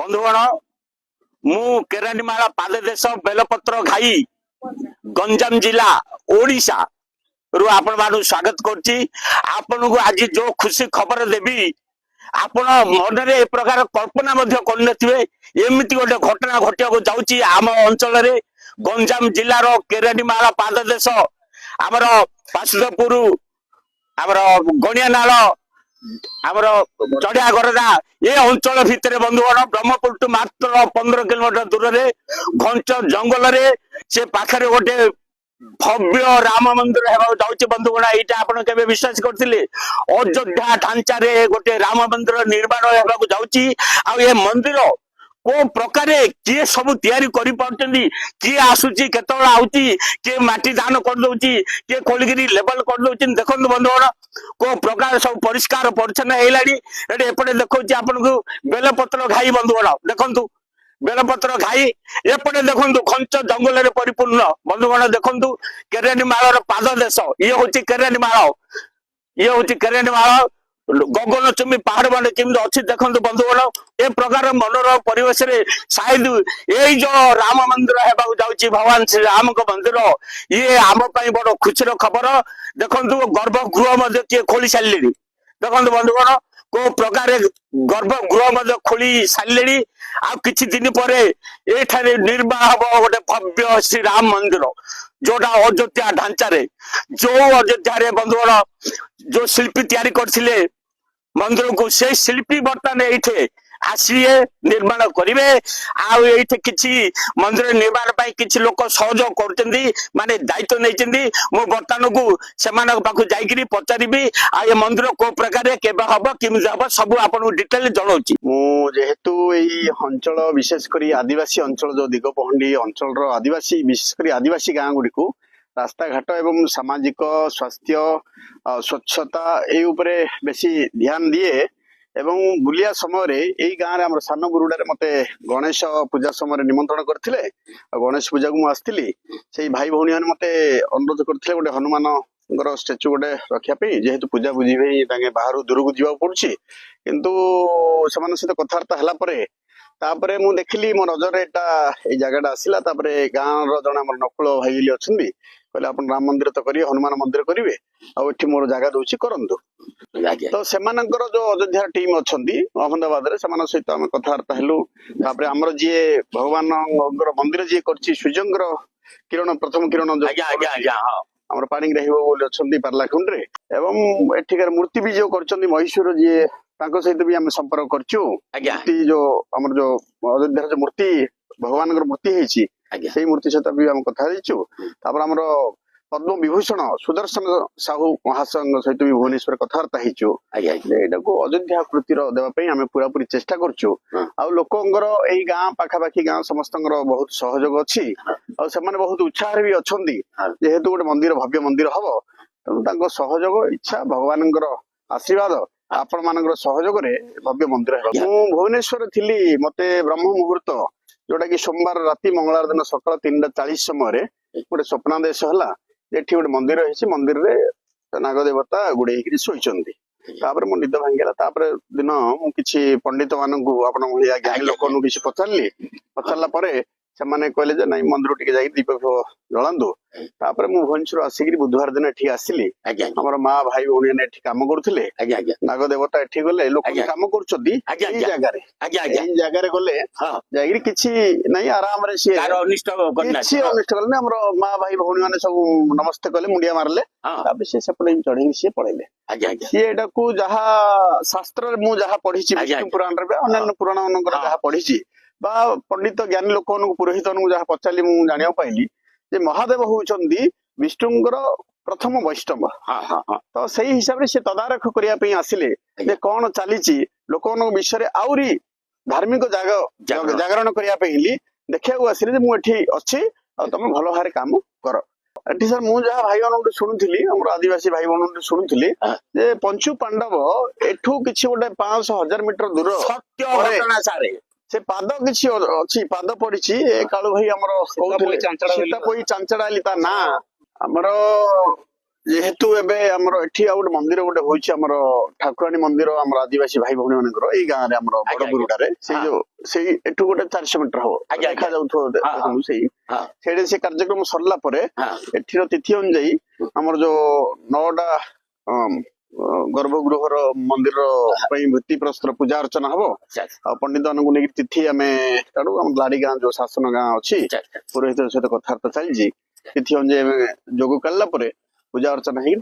बंधुगण मु केरानीमाला पाददेश बेलपत्र घाई गंजाम जिला ओडिशा रु आपण मानु स्वागत करछि। आपण को आज जो खुशी खबर देबी आपण मनरे ए प्रकार कल्पना मध्य करनथिबे। एमिति गोटे घटना घटिया को जाउछि आम अंचल रे गंजाम जिला रो केरानीमाला पाददेश हमर पासुदपुर हमर गणियानाल हमर चढ़िया गरदा ये अंचल भितर बंधुगण ब्रह्मपुर टू मात्र 15 किलोमीटर दूर रे घंच जंगल रे से पाखरे गोटे भव्य राम मंदिर हेबा जाउछि। बंधुगण एटा आपण केबे विश्वास करथिले अयोध्या ढांचा रे गोटे राम मंदिर निर्माण हेबा जाउछि। आ ये मंदिर को प्रकार किए सब तैयारी करि पाउछन्ती, किए आसुची केतळ आउची, किए माटी दान कर दउची, किए खोलिगिरी लेवल कर दउची। देखंतु बंधुगण को प्रकार सब परिष्कार परिच्छन्न हेलाडी। एटे एपटे देखौची आपन को बेलपत्र घाई बंधुगण देखंतु बेलपत्र घाई एपटे देखंतु खंच जंगल रे परिपूर्ण। बंधुगण देखंतु केरानीमाला पाद देश ये होची केरानीमाला, ये होची केरानीमाला गगन चुम्बी पहाड़ मान केमती अच्छी देखते बंधुगण ए प्रकार मनोरम परिवेश रे शायद यही जो राम मंदिर हेबाकु जाउछि भगवान श्री राम को मंदिर ये आम पई बड़ खुशीर खबर। देखंतु गर्भगृह मध्ये किए खोली सारिलेनी। देखंतु बंधुगण को प्रकार गर्भगृह मध्ये खोली सारिलेनी। आ किछि दिन परे एठारे निर्माण हबो गोटे भव्य श्री राम मंदिर जोटा अयोध्या ढांचा रे जो अयोध्या रे बंधुगण जो शिल्पी तैयारी करथिले मंदिर को से शिल्पी बर्तमान ये आसिए निर्माण करेंगे। आठे किसी मंदिर निर्माण पाई किसी लोक सहयोग कर माने दायित्व नहीं। मु बर्तमान को से पाखु जाइकरी पचारि आ ये मंदिर को प्रकार केबे हम किमी हम सब आपन डिटेल जनाऊँ। जेहेतु यही अंचल विशेषकर आदिवासी अंचल जो दिगपहंडी अंचल आदिवासी विशेषकर आदिवासी गाँ गुड़ी को रास्ता घाट एवं सामाजिक स्वास्थ्य स्वच्छता ए उपरे बेसी ध्यान दिए एवं बुलिया समय यही गाँव में सान गुरुडारे मते गणेश पूजा समय निमंत्रण करथिले। गणेश पूजा को आसती से भाई भौणी मैंने मते अनुरोध करथिले गोटे हनुमान स्टेचु गोटे रखापी जेहेतु पूजा बुझी बाहर दूर को जावाक पड़ुछि किंतु से सहित कथबार्ता है तापरे मु देखिली मो नजर एटा जगह आसला। गाँव जन आम नकुल भाई अच्छा कहले आप राम मंदिर तो करिए हनुमान मंदिर करेंगे आठी मोर जगह दूसरी करंतु। तो सेमानकर जो अयोध्या टीम अच्छा अहमदाबाद सहित आम कथबार्ता हेलु। आमर जी भगवान मंदिर जी कर सूर्यंकर किरण प्रथम किरण आमर पानी अच्छा पार्लाखुंड रे एवं एठिकार मूर्ति भी जो कर महेश्वर जी सहित भी आम संपर्क करचु। जो आमर जो अयोध्या जो मूर्ति भगवान मूर्ति है मूर्ति सहित भी आम कथा आमर पद्म विभूषण सुदर्शन साहू महाशय सहित भी भुवनेश्वर कथबार्ता हो अयोध्या कृतिर देवाई आम पूरा पूरी चेष्टा करचु। लोकंर यही गाँ पाखापाखि गाँ समस्त बहुत सहयोग अच्छी और बहुत उत्साह भी अच्छा जेहेतु गोटे मंदिर भव्य मंदिर हम तेणु सहयोग इच्छा भगवान आशीर्वाद आपण मान सहयोग भव्य मंदिर है। भुवनेश्वर थी मते ब्रह्म मुहूर्त जोटा कि सोमवार राति मंगलवार दिन सकाल 3:40 समय गोटे स्वप्नादेश है एठी गोटे मंदिर है मंदिर रे नागदेवता गुड़े शोचंती मो निद भांगला दिन किसी पंडित मानू आपण ज्ञानी लोक किसी पचारा से कहले जे नहीं मंदिर टिके जाई दीप जलांदु। मु भुवनेश्वर आसिक बुधवार दिन एठी आसिली हमर माँ भाई भौणी ने एठी काम करुथिले नागदेवता एठी गले लोक काम करूछथि जगह रे गले जाई किछि नहीं आराम रे सी अनिष्ट करने हमर माँ भाई भौणी माने सब नमस्ते कले मुंडिया मारले से सेपटे चढ़ी सी पड़ेले सी एटा को जहा शास्त्र मु जहा पढ़ी विष्णु पुराण रे अन्य पुराण मनकर जहा पढ़ी बा पंडित ज्ञानी लोक पुरोहित जहाँ पचारि मुझे जाना पाइली जे महादेव होउचंदी विष्णुंकर प्रथम वैष्णव। तो सही हिसाब से तदारख करने आसिले जे कौन चली लोक विषय आउरी धार्मिक जागरण करने देखा आसिले मुझे अच्छी तुम भल भाव काम कर एठी सर मु जहाँ भाई मान शुणुली आम आदिवासी भाई मान शुणुली जे पंचु पांडव एठू किसी गोटे 500-1000 मीटर दूर सत्य से पाद किसी अच्छी पाद पड़ी कालू भाई आमर सीतापोई चांचड़ाली ता ना आमर ଯେହେତୁ ଏବେ ଆମର ଏଠି ଆଉ ଗୋଟେ ମନ୍ଦିର ଗୋଟେ ହଉଛି ଆମର ଠାକୁରାଣୀ ମନ୍ଦିର ଆମର ଆଦିବାସୀ ଭାଇ ଭଉଣୀ ମାନଙ୍କର ଏଇ ଗାଁରେ ଆମର ଆଜ୍ଞା, ବଡଗୁରୁଡାରେ ସେଇ ହଁ। ଯୋଉ ସେଇ ଏଠୁ ଗୋଟେ 400 ମିଟର ହବ ଆଜ୍ଞା, ଆଜ୍ଞା। ଦେଖାଯାଉଥିବ ହଁ, ହଁ। ଦେଖନ୍ତୁ ସେଇ ହଁ ସେଇଠି ସେ କାର୍ଯ୍ୟକ୍ରମ ସରିଲା ପରେ ହଁ ଏଠିର ତିଥି ଅନୁଯାୟୀ ଆମର ଯୋଉ 9ଟା ଗର୍ଭଗୃହର ମନ୍ଦିର ପାଇଁ ଭିତ୍ତିପ୍ରସ୍ତର ପୂଜା ଅର୍ଚ୍ଚନା ହବ ଆଚ୍ଛା, ଆଉ ପଣ୍ଡିତ ମାନଙ୍କୁ ନେଇକି ତିଥି ଆମେ କାଢୁ ଆମ ଲାଡି ଗାଁ ଯୋଉ ଶାସନ ଗାଁ ଅଛି ଆଚ୍ଛା, ଆଚ୍ଛା। ପୁରୋହିତ ସହିତ କଥାବାର୍ତ୍ତା ଚାଲିଛି ତିଥି ଅନୁଯାୟୀ ଆମେ ଯୋଗ କାଢିଲା ପରେ ପୂଜା ଅର୍ଚ୍ଚନା ହେଇକି